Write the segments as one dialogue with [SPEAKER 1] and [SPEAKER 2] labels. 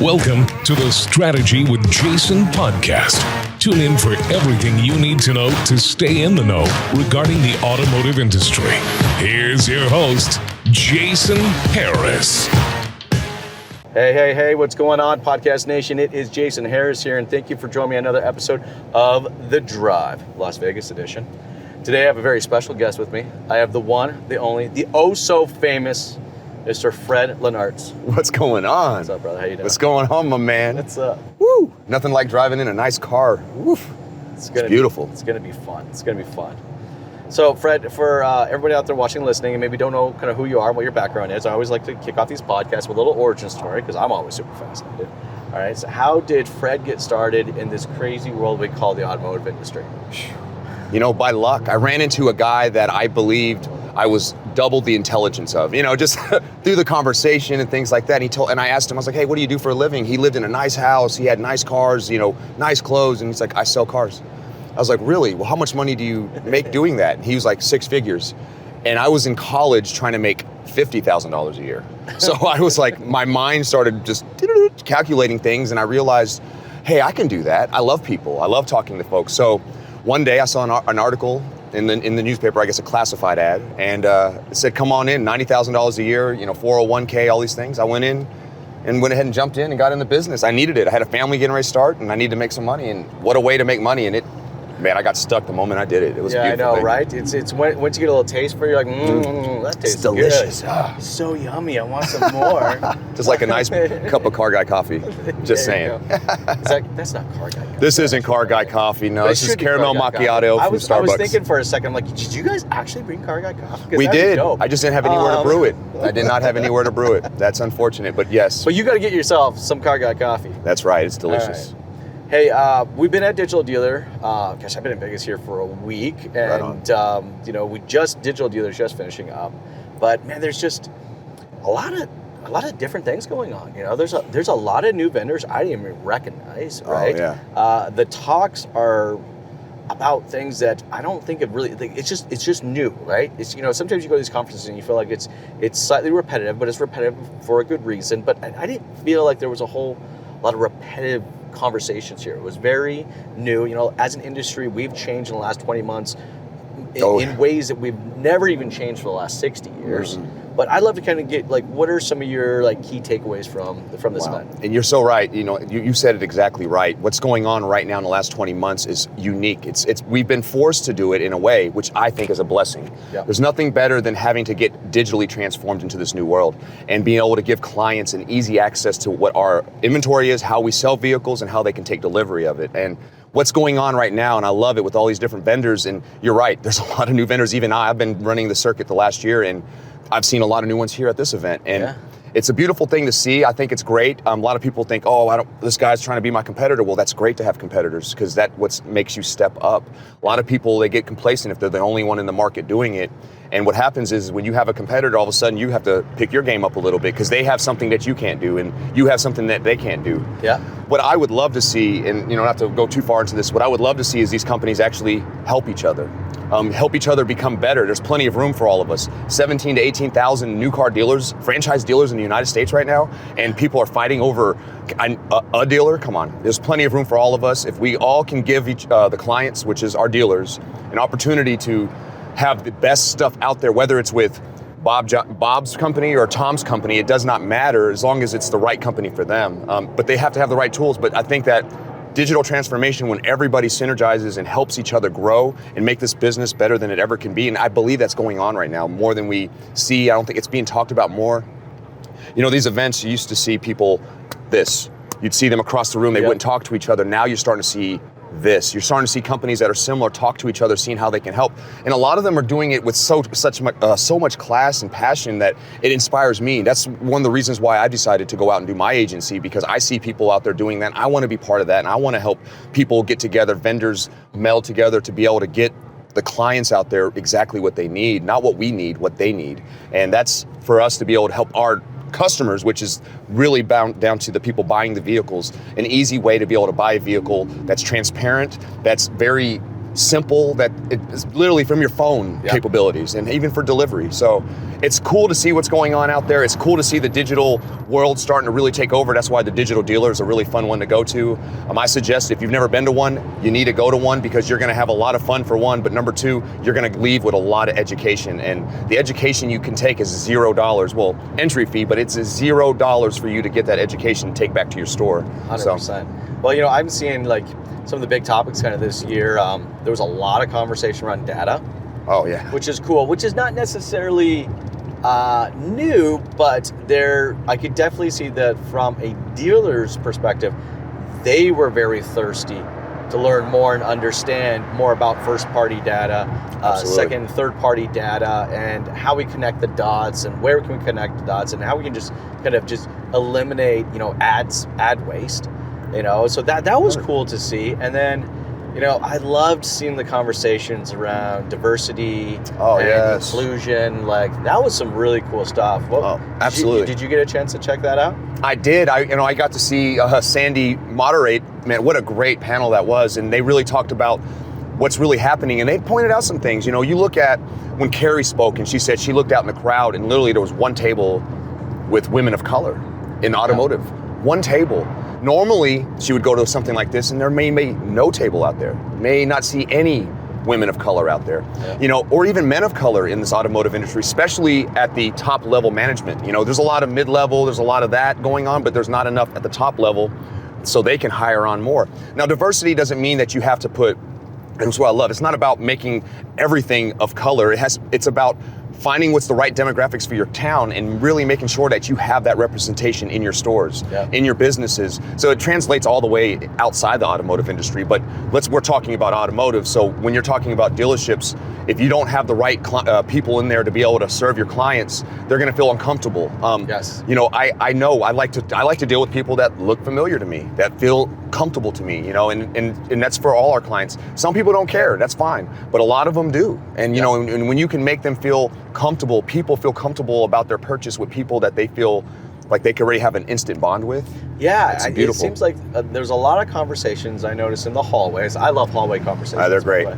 [SPEAKER 1] Welcome to the Strategy with Jason podcast. Tune in for everything you need to know to stay in the know regarding the automotive industry. Here's your host, Jason Harris.
[SPEAKER 2] Hey, what's going on, Podcast Nation? It is Jason Harris here, and thank you for joining me on another episode of The Drive, Las Vegas edition. Today I have a very special guest with me. I have the one, the only, the oh-so-famous Mr. Fred Lennartz.
[SPEAKER 3] What's going on?
[SPEAKER 2] What's up, brother? How you doing?
[SPEAKER 3] What's going on, my man?
[SPEAKER 2] What's up?
[SPEAKER 3] Woo! Nothing like driving in a nice car. Woof. It's beautiful.
[SPEAKER 2] It's going to be fun. It's going to be fun. So, Fred, for everybody out there watching and listening, and maybe don't know kind of who you are and what your background is, I always like to kick off these podcasts with a little origin story because I'm always super fascinated. All right, so how did Fred get started in this crazy world we call the automotive industry?
[SPEAKER 3] You know, by luck, I ran into a guy that I believed I was double the intelligence of, just through the conversation and things like that. And I asked him, I was like, hey, what do you do for a living? He lived in a nice house. He had nice cars, nice clothes. And he's like, I sell cars. I was like, really? Well, how much money do you make doing that? And he was like, 6 figures. And I was in college trying to make $50,000 a year. So I was like, my mind started just calculating things. And I realized, hey, I can do that. I love people. I love talking to folks. So one day I saw an article in the newspaper, I guess a classified ad, and it said, come on in, $90,000 a year, 401k, all these things. I went in and went ahead and jumped in and got in the business. I needed it. I had a family getting ready to start, and I needed to make some money, and what a way to make money. And man, I got stuck the moment I did it. It was a beautiful
[SPEAKER 2] I know,
[SPEAKER 3] thing.
[SPEAKER 2] Right? It's once you get a little taste for it, you're like, that tastes
[SPEAKER 3] delicious.
[SPEAKER 2] Good. It's so yummy. I want some more.
[SPEAKER 3] Just like a nice cup of Car Guy coffee. Just saying.
[SPEAKER 2] That's not Car Guy coffee.
[SPEAKER 3] This isn't Car Guy coffee. No, this is caramel macchiato from Starbucks.
[SPEAKER 2] I was thinking for a second, I'm like, did you guys actually bring Car Guy coffee?
[SPEAKER 3] We did. I just didn't have anywhere to brew it. I did not have anywhere to brew it. That's unfortunate, but yes.
[SPEAKER 2] But you got to get yourself some Car Guy coffee.
[SPEAKER 3] That's right. It's delicious.
[SPEAKER 2] Hey, we've been at Digital Dealer. Gosh, I've been in Vegas here for a week, and Digital Dealer's just finishing up. But man, there's just a lot of different things going on. There's a lot of new vendors I didn't even recognize. Right?
[SPEAKER 3] Oh, yeah.
[SPEAKER 2] The talks are about things that I don't think of really. It's just new, right? It's sometimes you go to these conferences and you feel like it's slightly repetitive, but it's repetitive for a good reason. But I didn't feel like there was a whole lot of repetitive conversations here. It was very new. As an industry, we've changed in the last 20 months in ways that we've never even changed for the last 60 years. Mm-hmm. But I'd love to kind of get what are some of your key takeaways from this event? And
[SPEAKER 3] you're so right. You said it exactly right. What's going on right now in the last 20 months is unique. We've been forced to do it in a way which I think is a blessing. Yeah. There's nothing better than having to get digitally transformed into this new world and being able to give clients an easy access to what our inventory is, how we sell vehicles, and how they can take delivery of it. And what's going on right now, and I love it with all these different vendors, and you're right, there's a lot of new vendors. Even I've been running the circuit the last year, and I've seen a lot of new ones here at this event, and It's a beautiful thing to see. I think it's great. A lot of people think, this guy's trying to be my competitor. Well, that's great to have competitors because that's what makes you step up. A lot of people, they get complacent if they're the only one in the market doing it. And what happens is when you have a competitor, all of a sudden you have to pick your game up a little bit because they have something that you can't do and you have something that they can't do. Yeah. What I would love to see, and not to go too far into this, what I would love to see is these companies actually help each other. Help each other become better. There's plenty of room for all of us. 17 to 18,000 new car dealers, franchise dealers in the United States right now, and people are fighting over a dealer. Come on, there's plenty of room for all of us. If we all can give the clients, which is our dealers, an opportunity to have the best stuff out there, whether it's with Bob's company or Tom's company, it does not matter as long as it's the right company for them. But they have to have the right tools. But I think that digital transformation, when everybody synergizes and helps each other grow and make this business better than it ever can be, and I believe that's going on right now more than we see. I don't think it's being talked about more. These events, you used to see people you'd see them across the room, they wouldn't talk to each other. Now you're starting to see this. You're starting to see companies that are similar talk to each other, seeing how they can help. And a lot of them are doing it with so much class and passion that it inspires me. That's one of the reasons why I decided to go out and do my agency, because I see people out there doing that. I want to be part of that, and I want to help people get together, vendors meld together to be able to get the clients out there exactly what they need, not what we need, what they need. And that's for us to be able to help our customers, which is really bound down to the people buying the vehicles, an easy way to be able to buy a vehicle that's transparent, that's very simple that it's literally from your phone capabilities, and even for delivery. So it's cool to see what's going on out there. It's cool to see the digital world starting to really take over. That's why the digital dealer is a really fun one to go to. I suggest if you've never been to one, you need to go to one, because you're going to have a lot of fun for one, but number two, you're going to leave with a lot of education, and the education you can take is $0. Well, entry fee, but it's $0 for you to get that education and take back to your store.
[SPEAKER 2] 100%. So. Well, I'm seeing like some of the big topics kind of this year. There was a lot of conversation around data.
[SPEAKER 3] Oh yeah.
[SPEAKER 2] Which is cool, which is not necessarily new, but I could definitely see that from a dealer's perspective, they were very thirsty to learn more and understand more about first-party data, second, third-party data, and how we connect the dots, and where can we connect the dots, and how we can just kind of just eliminate, ad waste. So that was cool to see. And then, I loved seeing the conversations around diversity and inclusion. Like, that was some really cool stuff.
[SPEAKER 3] Absolutely.
[SPEAKER 2] Did you get a chance to check that out?
[SPEAKER 3] I did. I got to see Sandy moderate. Man, what a great panel that was. And they really talked about what's really happening. And they pointed out some things. You look at when Carrie spoke, and she said she looked out in the crowd, and literally there was one table with women of color in automotive. One table. Normally, she would go to something like this, and there may be no table out there. May not see any women of color out there, or even men of color in this automotive industry, especially at the top level management. There's a lot of mid-level, there's a lot of that going on, but there's not enough at the top level so they can hire on more. Now, diversity doesn't mean that you have to put, and that's what I love, it's not about making everything of color. It's about finding what's the right demographics for your town and really making sure that you have that representation in your stores, in your businesses. So it translates all the way outside the automotive industry, but we're talking about automotive. So when you're talking about dealerships, if you don't have the right people in there to be able to serve your clients, they're going to feel uncomfortable. I know I like to deal with people that look familiar to me, that feel comfortable to me, and that's for all our clients. Some people don't care, that's fine, but a lot of them do. And and when you can make them feel comfortable, people feel comfortable about their purchase with people that they feel like they could already have an instant bond with.
[SPEAKER 2] Yeah,
[SPEAKER 3] it's beautiful.
[SPEAKER 2] It seems like there's a lot of conversations I notice in the hallways. I love hallway conversations.
[SPEAKER 3] They're great.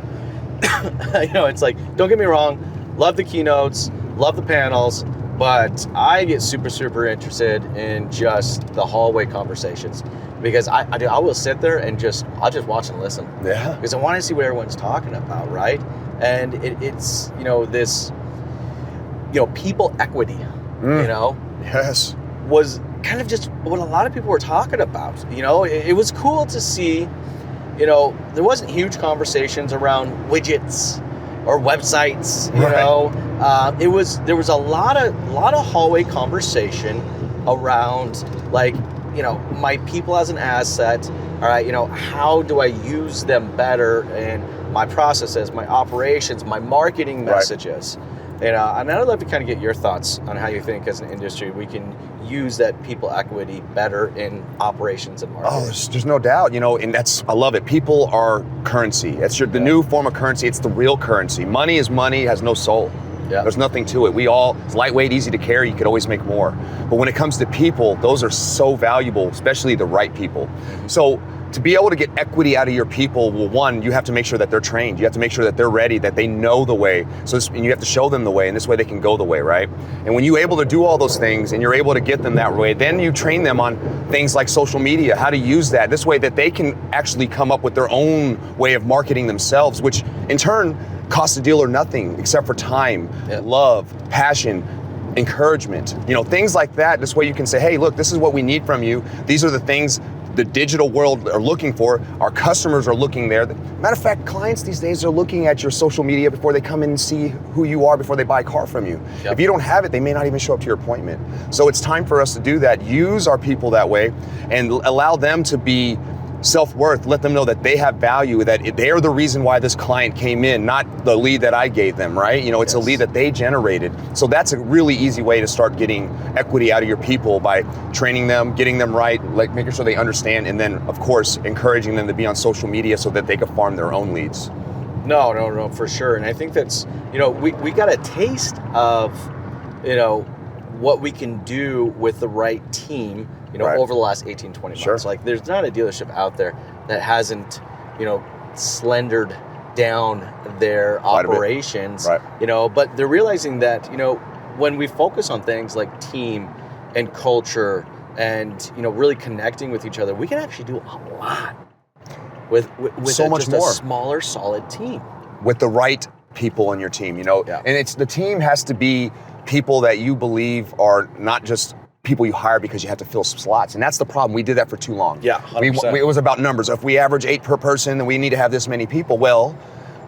[SPEAKER 2] It's like, don't get me wrong, love the keynotes, love the panels, but I get super, super interested in just the hallway conversations, because I will sit there and I'll just watch and listen.
[SPEAKER 3] Yeah.
[SPEAKER 2] Because I want to see what everyone's talking about, right? And it's this, people equity,
[SPEAKER 3] Yes.
[SPEAKER 2] was kind of just what a lot of people were talking about. It was cool to see, there wasn't huge conversations around widgets or websites, there was a lot of hallway conversation around, like, my people as an asset. All right, how do I use them better in my processes, my operations, my marketing messages? And I'd love to kind of get your thoughts on how you think as an industry we can use that people equity better in operations and marketing.
[SPEAKER 3] Oh, there's no doubt, and I love it. People are currency. It's the new form of currency. It's the real currency. Money is money, has no soul. Yeah. There's nothing to it. It's lightweight, easy to carry, you could always make more. But when it comes to people, those are so valuable, especially the right people. So to be able to get equity out of your people, well, one, you have to make sure that they're trained. You have to make sure that they're ready, that they know the way. And you have to show them the way, and this way they can go the way, right? And when you're able to do all those things and you're able to get them that way, then you train them on things like social media, how to use that. This way that they can actually come up with their own way of marketing themselves, which in turn costs the dealer nothing except for time, love, passion, encouragement, things like that. This way you can say, hey, look, this is what we need from you. These are the things the digital world are looking for. Our customers are looking there. Matter of fact, clients these days are looking at your social media before they come in and see who you are before they buy a car from you. Yep. If you don't have it, they may not even show up to your appointment. So it's time for us to do that. Use our people that way and allow them to be self-worth. Let them know that they have value, that they're the reason why this client came in, not the lead that I gave them, right? It's a lead that they generated. So that's a really easy way to start getting equity out of your people, by training them, getting them right, like making sure they understand, and then of course encouraging them to be on social media so that they can farm their own leads.
[SPEAKER 2] No, for sure. And I think that's, we got a taste of, what we can do with the right team, over the last 18, 20 months.
[SPEAKER 3] Sure.
[SPEAKER 2] Like, there's not a dealership out there that hasn't, slendered down their operations,
[SPEAKER 3] right.
[SPEAKER 2] but they're realizing that, when we focus on things like team and culture and, really connecting with each other, we can actually do a lot with
[SPEAKER 3] so much
[SPEAKER 2] just
[SPEAKER 3] more.
[SPEAKER 2] a smaller, solid team.
[SPEAKER 3] With the right people in your team, and the team has to be people that you believe are not just people you hire because you have to fill some slots. And that's the problem. We did that for too long.
[SPEAKER 2] Yeah, 100%.
[SPEAKER 3] It was about numbers. If we average 8 per person, then we need to have this many people. Well,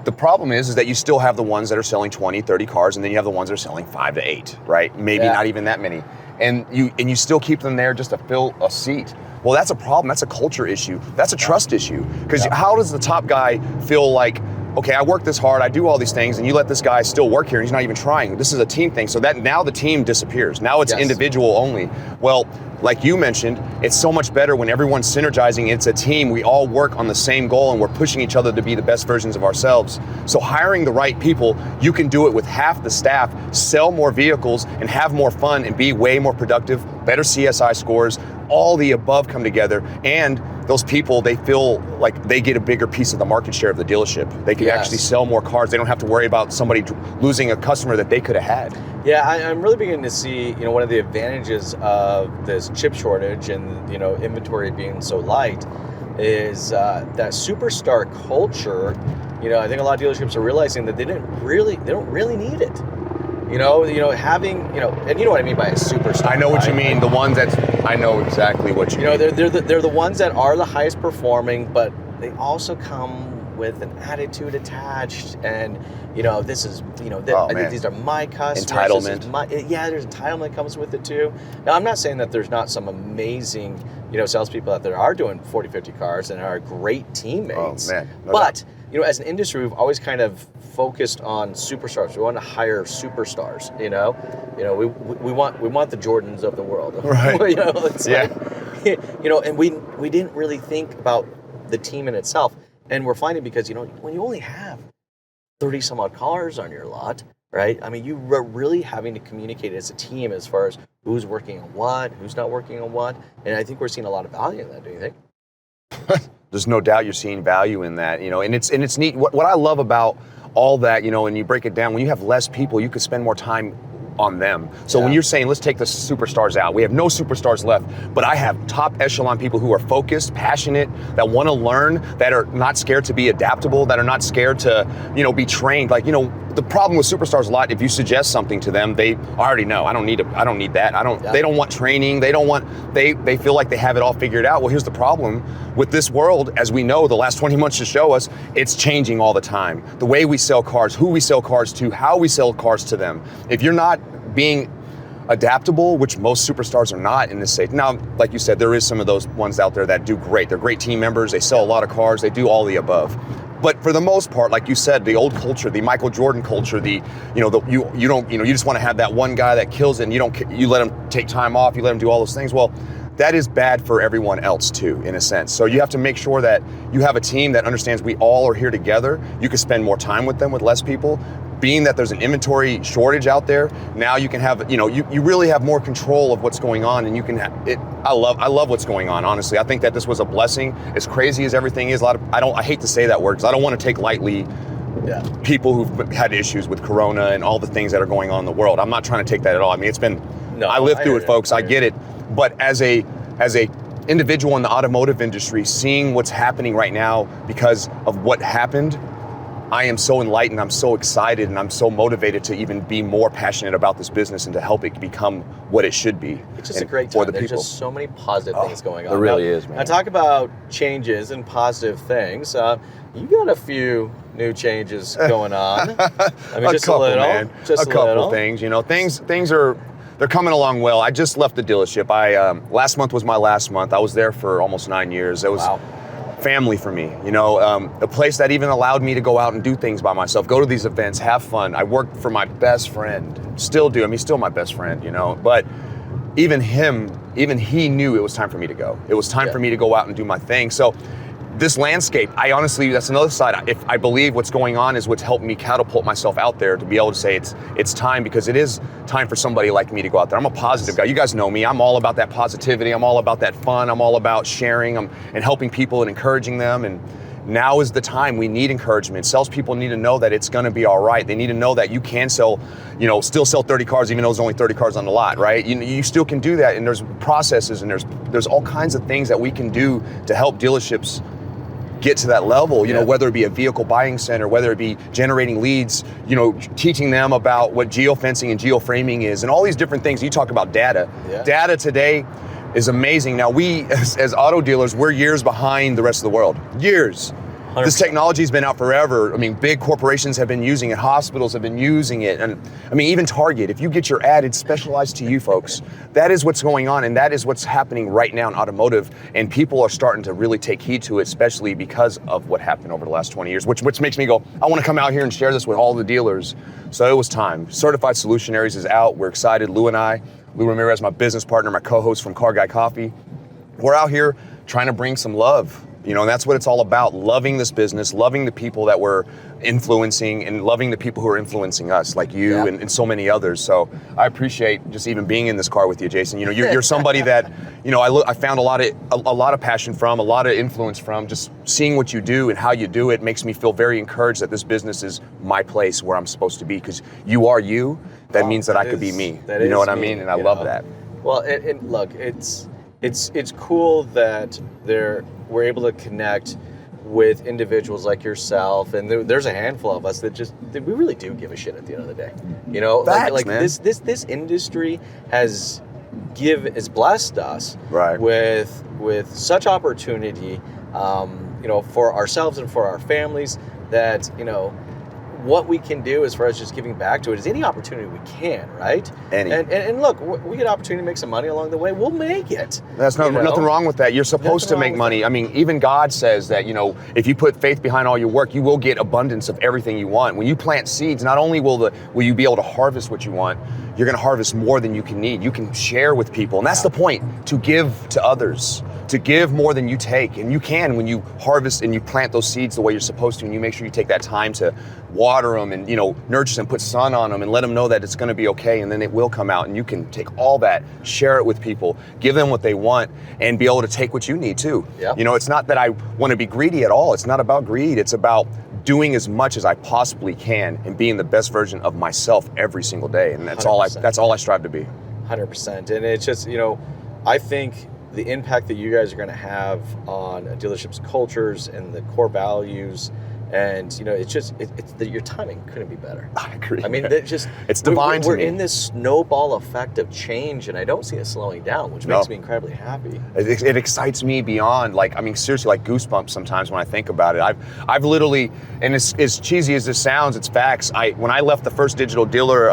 [SPEAKER 3] the problem is that you still have the ones that are selling 20, 30 cars, and then you have the ones that are selling 5 to 8, right? Maybe not even that many. And you still keep them there just to fill a seat. Well, that's a problem. That's a culture issue. That's a trust issue. Because how does the top guy feel like, okay, I work this hard, I do all these things, and you let this guy still work here and he's not even trying. This is a team thing. So that now the team disappears. Now it's individual only. Well, like you mentioned, it's so much better when everyone's synergizing. It's a team. We all work on the same goal and we're pushing each other to be the best versions of ourselves. So hiring the right people, you can do it with half the staff, sell more vehicles and have more fun and be way more productive, better CSI scores, all the above come together. And those people, they feel like they get a bigger piece of the market share of the dealership. They can actually sell more cars. They don't have to worry about somebody losing a customer that they could have had.
[SPEAKER 2] Yeah, I'm really beginning to see, one of the advantages of this chip shortage and, inventory being so light is that superstar culture. I think a lot of dealerships are realizing that they don't really need it. Having, and you know what I mean by a superstar.
[SPEAKER 3] I know what you mean. The ones I know exactly what you mean.
[SPEAKER 2] They're the ones that are the highest performing, but they also come with an attitude attached, and this is, I think these are my customers.
[SPEAKER 3] Entitlement.
[SPEAKER 2] There's entitlement that comes with it too. Now, I'm not saying that there's not some amazing, salespeople out there are doing 40, 50 cars and are great teammates.
[SPEAKER 3] Oh man.
[SPEAKER 2] But as an industry, we've always kind of focused on superstars. We want to hire superstars. We want the Jordans of the world.
[SPEAKER 3] Right.
[SPEAKER 2] And we didn't really think about the team in itself. And we're finding because, when you only have 30 some odd cars on your lot, right? I mean, you are really having to communicate as a team as far as who's working on what, who's not working on what. And I think we're seeing a lot of value in that, do you think?
[SPEAKER 3] There's no doubt you're seeing value in that, and it's neat. What I love about all that, and you break it down, when you have less people, you could spend more time on them. So when you're saying, let's take the superstars out, we have no superstars left, but I have top echelon people who are focused, passionate, that want to learn, that are not scared to be adaptable, that are not scared to, be trained. Like, the problem with superstars a lot, if you suggest something to them, they already know. I don't need that. They don't want training. They feel like they have it all figured out. Well, here's the problem with this world, as we know, the last 20 months to show us, it's changing all the time. The way we sell cars, who we sell cars to, how we sell cars to them. If you're not being adaptable, which most superstars are not in this stage. Now, like you said, there is some of those ones out there that do great. They're great team members. They sell a lot of cars. They do all the above. But for the most part, like you said, the old culture, the Michael Jordan culture, you just want to have that one guy that kills it, and you let him take time off, you let him do all those things. Well, that is bad for everyone else too, in a sense. So you have to make sure that you have a team that understands we all are here together. You can spend more time with them with less people. Being that there's an inventory shortage out there, now you can have, you really have more control of what's going on, and you can I love what's going on, honestly. I think that this was a blessing. As crazy as everything is, I hate to say that word because I don't want to take lightly people who've had issues with Corona and all the things that are going on in the world. I'm not trying to take that at all. I mean, I lived through it, folks. I get it. But as a individual in the automotive industry, seeing what's happening right now because of what happened, I am so enlightened, I'm so excited, and I'm so motivated to even be more passionate about this business and to help it become what it should be.
[SPEAKER 2] It's just a great time. There's just so many positive things going on.
[SPEAKER 3] There really is, man.
[SPEAKER 2] Now talk about changes and positive things. You got a few new changes going on. I mean, just a little, man. Just a
[SPEAKER 3] couple things. Things are. They're coming along well. I just left the dealership. Last month was my last month. I was there for almost 9 years. It was family for me, a place that even allowed me to go out and do things by myself, go to these events, have fun. I worked for my best friend, still do. I mean, he's still my best friend, but even he knew it was time for me to go. It was time for me to go out and do my thing. So this landscape, that's another side. If I believe what's going on is what's helped me catapult myself out there to be able to say it's time, because it is time for somebody like me to go out there. I'm a positive guy. You guys know me. I'm all about that positivity. I'm all about that fun. I'm all about sharing and helping people and encouraging them. And now is the time. We need encouragement. Salespeople need to know that it's going to be all right. They need to know that you can sell, still sell 30 cars even though there's only 30 cars on the lot, right? You still can do that, and there's processes and there's all kinds of things that we can do to help dealerships get to that level, whether it be a vehicle buying center, whether it be generating leads, teaching them about what geofencing and geoframing is, and all these different things. You talk about data. Yeah. Data today is amazing. Now we, as auto dealers, we're years behind the rest of the world. Years. 100%. This technology's been out forever. I mean, big corporations have been using it. Hospitals have been using it. And I mean, even Target, if you get your ad, it's specialized to you folks. That is what's going on, and that is what's happening right now in automotive. And people are starting to really take heed to it, especially because of what happened over the last 20 years, which makes me go, I want to come out here and share this with all the dealers. So it was time. Certified Solutionaries is out. We're excited. Lou Ramirez, my business partner, my co-host from Car Guy Coffee. We're out here trying to bring some love. And that's what it's all about, loving this business, loving the people that we're influencing, and loving the people who are influencing us, like you and so many others. So I appreciate just even being in this car with you, Jason. You're somebody that, I found a lot of passion from, a lot of influence from. Just seeing what you do and how you do it makes me feel very encouraged that this business is my place where I'm supposed to be, because you are you. That means that I could be me. You know what I mean? And I love that.
[SPEAKER 2] Well, and look, it's cool that we're able to connect with individuals like yourself, and there's a handful of us that we really do give a shit at the end of the day.
[SPEAKER 3] Facts, man.
[SPEAKER 2] This industry has blessed us with such opportunity, for ourselves and for our families, that what we can do as far as just giving back to it is any opportunity we can, right? And look, we get an opportunity to make some money along the way, we'll make it.
[SPEAKER 3] That's nothing wrong with that. You're supposed to make money. I mean, even God says that, if you put faith behind all your work, you will get abundance of everything you want. When you plant seeds, not only will you be able to harvest what you want, you're going to harvest more than you can need. You can share with people, and that's the point, to give to others, to give more than you take. And you can when you harvest and you plant those seeds the way you're supposed to, and you make sure you take that time to water them and nurture them, put sun on them, and let them know that it's going to be okay, and then it will come out. And you can take all that, share it with people, give them what they want, and be able to take what you need too. Yep. It's not that I want to be greedy at all. It's not about greed. It's about doing as much as I possibly can and being the best version of myself every single day. And that's 100%. That's all I strive to be.
[SPEAKER 2] 100%. And it's just, I think the impact that you guys are going to have on a dealership's cultures and the core values, and it's your timing couldn't be better.
[SPEAKER 3] I agree.
[SPEAKER 2] I mean, it's
[SPEAKER 3] divine.
[SPEAKER 2] We're in this snowball effect of change, and I don't see it slowing down, which makes me incredibly happy.
[SPEAKER 3] It excites me beyond, seriously, like goosebumps sometimes when I think about it. I've literally, and as cheesy as this sounds, it's facts. When I left the first digital dealer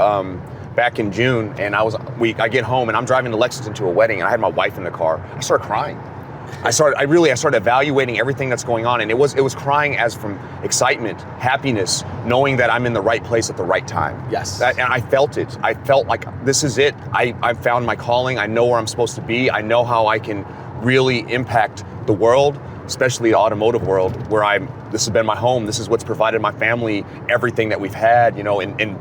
[SPEAKER 3] back in June, and I get home and I'm driving to Lexington to a wedding, and I had my wife in the car. I started crying. I started evaluating everything that's going on, and it was crying as from excitement, happiness, knowing that I'm in the right place at the right time.
[SPEAKER 2] Yes.
[SPEAKER 3] And I felt it. I felt like this is it. I found my calling. I know where I'm supposed to be. I know how I can really impact the world, especially the automotive world, where this has been my home. This is what's provided my family everything that we've had, and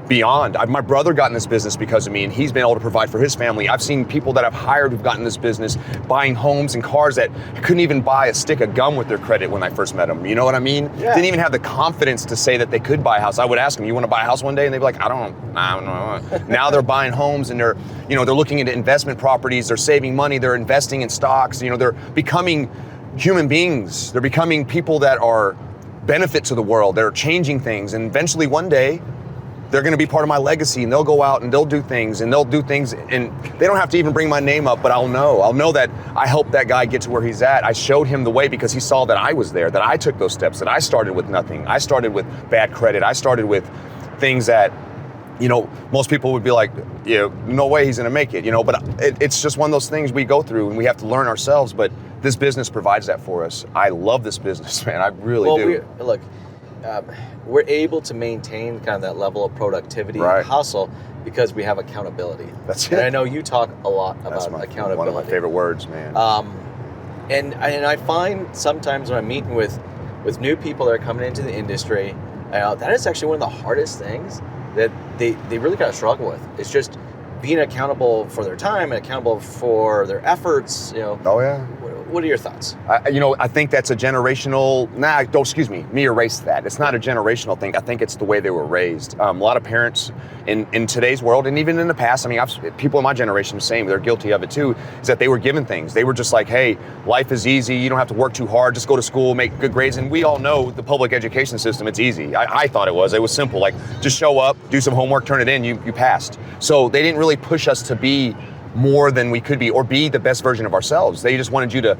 [SPEAKER 3] beyond. My brother got in this business because of me, and he's been able to provide for his family. I've seen people that I've hired who've gotten in this business buying homes and cars that couldn't even buy a stick of gum with their credit when I first met them. You know what I mean? Yeah. Didn't even have the confidence to say that they could buy a house. I would ask them, "You want to buy a house one day?" And they'd be like, I don't know. Now they're buying homes, and they're looking into investment properties. They're saving money. They're investing in stocks. They're becoming human beings. They're becoming people that are benefit to the world. They're changing things, and eventually one day, they're going to be part of my legacy, and they'll go out and they'll do things, and they don't have to even bring my name up, but I'll know that I helped that guy get to where he's at. I showed him the way because he saw that I was there, that I took those steps, that I started with nothing. I started with bad credit. I started with things that, most people would be like, no way he's going to make it, but it's just one of those things we go through, and we have to learn ourselves, but this business provides that for us. I love this business, man. I really do.
[SPEAKER 2] We're able to maintain kind of that level of productivity and hustle because we have accountability.
[SPEAKER 3] That's it.
[SPEAKER 2] And I know you talk a lot about accountability.
[SPEAKER 3] One of my favorite words, man.
[SPEAKER 2] And I find sometimes when I'm meeting with new people that are coming into the industry, that is actually one of the hardest things that they really kind of struggle with. It's just being accountable for their time and accountable for their efforts.
[SPEAKER 3] Oh yeah.
[SPEAKER 2] What are your thoughts?
[SPEAKER 3] I think that's a generational, excuse me, erase that. It's not a generational thing. I think it's the way they were raised. A lot of parents in today's world, and even in the past, I mean, people in my generation the same, they're guilty of it too, is that they were given things. They were just like, hey, life is easy. You don't have to work too hard. Just go to school, make good grades. And we all know the public education system, it's easy. I thought it was. It was simple. Like, just show up, do some homework, turn it in, you passed. So they didn't really push us to be more than we could be or be the best version of ourselves. They just wanted you to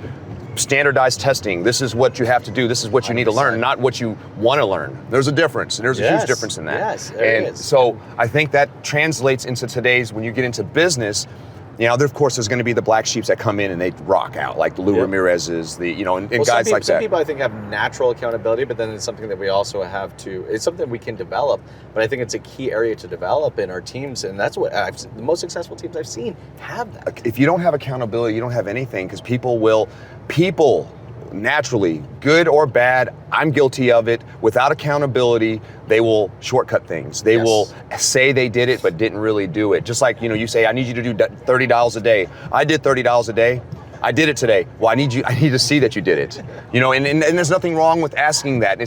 [SPEAKER 3] standardize testing. This is what you have to do. This is what you need to learn, not what you want to learn. There's a difference. There's a huge difference in that.
[SPEAKER 2] Yes, there is.
[SPEAKER 3] So I think that translates into today's, when you get into business, of course, there's going to be the black sheeps that come in and they rock out, like Lou Ramirez's, and guys like that.
[SPEAKER 2] Some people, I think, have natural accountability, but then it's something that we also have to, it's something we can develop, but I think it's a key area to develop in our teams, and that's what the most successful teams I've seen have that.
[SPEAKER 3] If you don't have accountability, you don't have anything, because people naturally, good or bad, I'm guilty of it. Without accountability, they will shortcut things. They will say they did it, but didn't really do it. Just like, you say, I need you to do $30 a day. I did $30 a day. I did it today. Well, I need to see that you did it. And there's nothing wrong with asking that.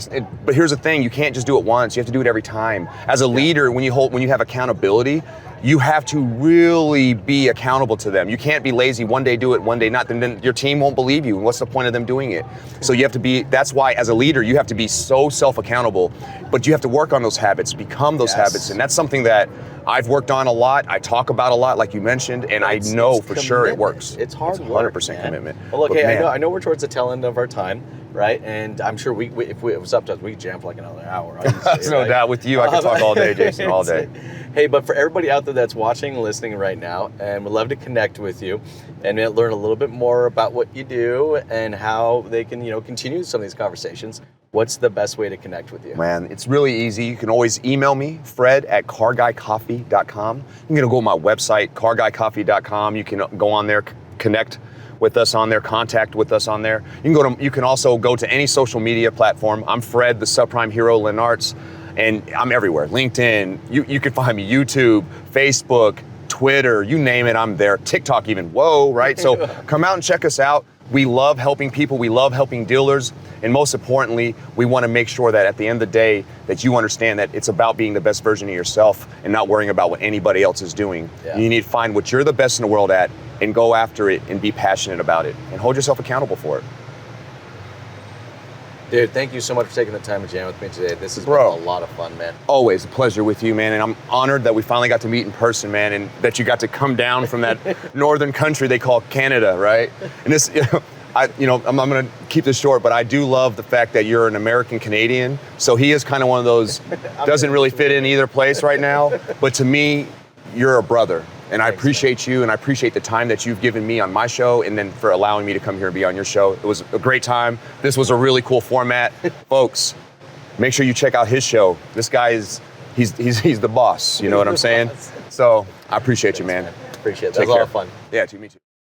[SPEAKER 3] But here's the thing, you can't just do it once. You have to do it every time. As a leader, when you have accountability, you have to really be accountable to them. You can't be lazy, one day do it, one day not, then your team won't believe you. And what's the point of them doing it? So you have to be, that's why as a leader, you have to be so self-accountable, but you have to work on those habits, become those habits. And that's something that I've worked on a lot, I talk about a lot, like you mentioned, and I know for sure it works.
[SPEAKER 2] It's hard work.
[SPEAKER 3] 100% commitment.
[SPEAKER 2] Well, look, I know we're towards the tail end of our time, right? And I'm sure if it was up to us, we could jam for like another hour.
[SPEAKER 3] There's no doubt. With you, I could talk all day, Jason, all day.
[SPEAKER 2] Hey, but for everybody out there that's watching and listening right now, and would love to connect with you and learn a little bit more about what you do and how they can, continue some of these conversations, what's the best way to connect with you?
[SPEAKER 3] Man, it's really easy. You can always email me, fred@carguycoffee.com. You can go to my website, carguycoffee.com. You can go on there, connect with us on there, contact with us on there. You can also go to any social media platform. I'm Fred, the Subprime hero, Lennartz. And I'm everywhere. LinkedIn, you can find me, YouTube, Facebook, Twitter, you name it, I'm there. TikTok even, whoa, right? So come out and check us out. We love helping people. We love helping dealers. And most importantly, we want to make sure that at the end of the day, that you understand that it's about being the best version of yourself and not worrying about what anybody else is doing. Yeah. You need to find what you're the best in the world at and go after it and be passionate about it and hold yourself accountable for it.
[SPEAKER 2] Dude, thank you so much for taking the time to jam with me today. This has been a lot of fun, man.
[SPEAKER 3] Always a pleasure with you, man. And I'm honored that we finally got to meet in person, man, and that you got to come down from that northern country they call Canada, right? And this, I'm going to keep this short, but I do love the fact that you're an American Canadian. So he is kind of one of those, doesn't really fit in either place right now. But to me, you're a brother. And I appreciate you, and I appreciate the time that you've given me on my show, and then for allowing me to come here and be on your show. It was a great time. This was a really cool format. Folks, make sure you check out his show. This guy he's the boss, you know what I'm saying? So I appreciate you, man.
[SPEAKER 2] Appreciate it. That was a lot of fun.
[SPEAKER 3] Yeah, me too.